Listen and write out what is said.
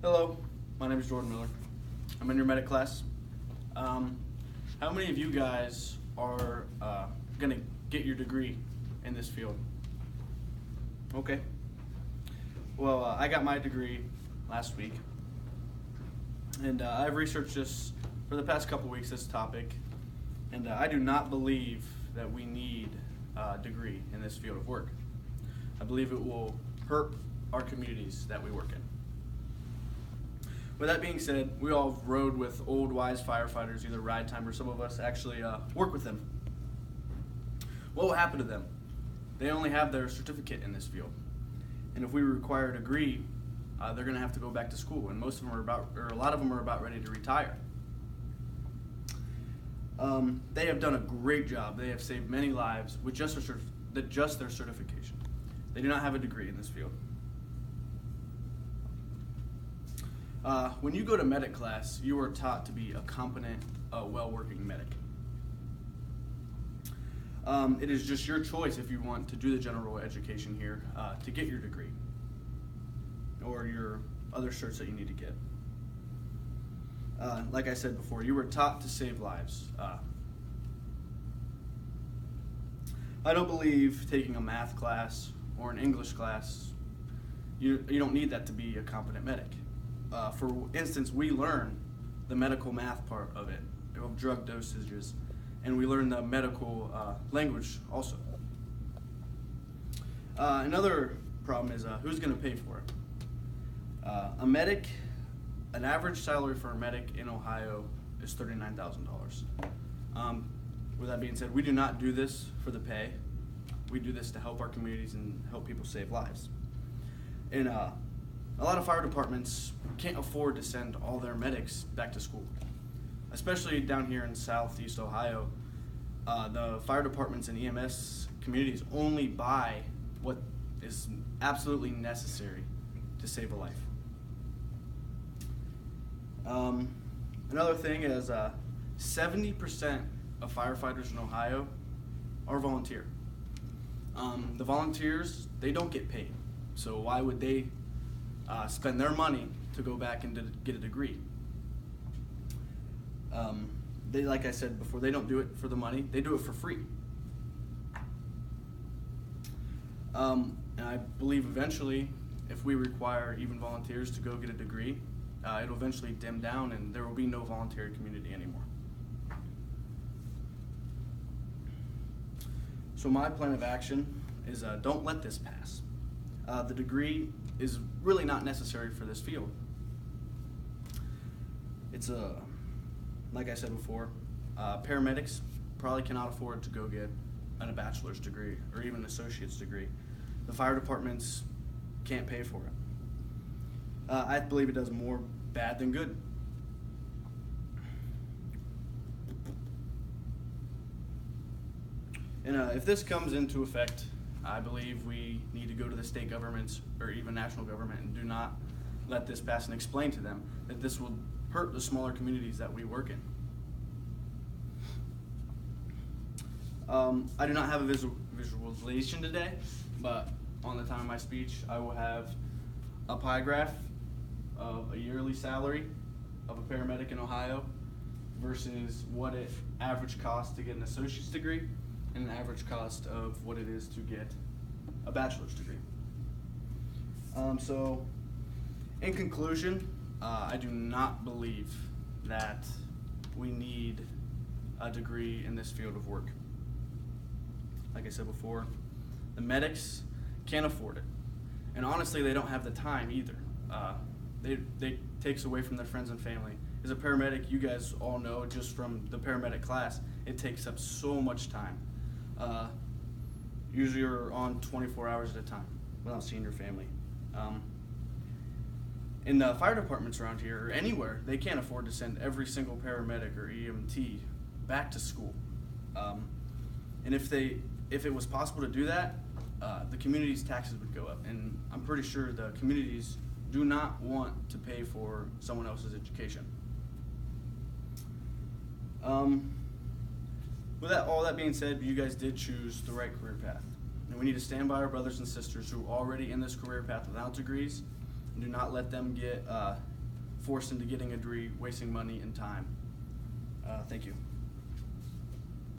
Hello, my name is Jordan Miller. I'm in your medic class. How many of you guys are going to get your degree in this field? Okay. Well, I got my degree last week, and I've researched this for the past couple weeks, this topic, and I do not believe that we need a degree in this field of work. I believe it will hurt our communities that we work in. With that being said, we all rode with old wise firefighters, either ride time or some of us actually work with them. What will happen to them? They only have their certificate in this field. And if we require a degree, they're going to have to go back to school, and most of them a lot of them are about ready to retire. They have done a great job. They have saved many lives with just their certification. They do not have a degree in this field. When you go to medic class, you are taught to be a competent, well-working medic. It is just your choice if you want to do the general education here to get your degree or your other certs that you need to get. Like I said before, you were taught to save lives. I don't believe taking a math class or an English class, you don't need that to be a competent medic. For instance, we learn the medical math part of it, of drug dosages, and we learn the medical language also. Another problem is who's going to pay for it? An average salary for a medic in Ohio is $39,000. With that being said, we do not do this for the pay. We do this to help our communities and help people save lives. And a lot of fire departments can't afford to send all their medics back to school, especially down here in Southeast Ohio. The fire departments and EMS communities only buy what is absolutely necessary to save a life. Another thing is 70% of firefighters in Ohio are volunteer. The volunteers, they don't get paid, so why would they spend their money to go back and to get a degree? They, like I said before, they don't do it for the money, they do it for free. And I believe eventually, if we require even volunteers to go get a degree, it'll eventually dim down and there will be no voluntary community anymore. So my plan of action is don't let this pass. The degree is really not necessary for this field. It's like I said before, paramedics probably cannot afford to go get a bachelor's degree or even an associate's degree. The fire departments can't pay for it. I believe it does more bad than good. And if this comes into effect, I believe we need to go to the state governments or even national government and do not let this pass and explain to them that this will hurt the smaller communities that we work in. I do not have a visualization today, but on the time of my speech, I will have a pie graph of a yearly salary of a paramedic in Ohio versus what it average costs to get an associate's degree and an average cost of what it is to get a bachelor's degree. So, in conclusion, I do not believe that we need a degree in this field of work. Like I said before, the medics can't afford it. And honestly, they don't have the time either. They takes away from their friends and family. As a paramedic, you guys all know just from the paramedic class, it takes up so much time. Usually you're on 24 hours at a time without seeing your family. In the fire departments around here or anywhere, they can't afford to send every single paramedic or EMT back to school. And if it was possible to do that, the community's taxes would go up. And I'm pretty sure the communities do not want to pay for someone else's education. With all that being said, you guys did choose the right career path. And we need to stand by our brothers and sisters who are already in this career path without degrees, Do not let them get forced into getting a degree, wasting money and time. Thank you.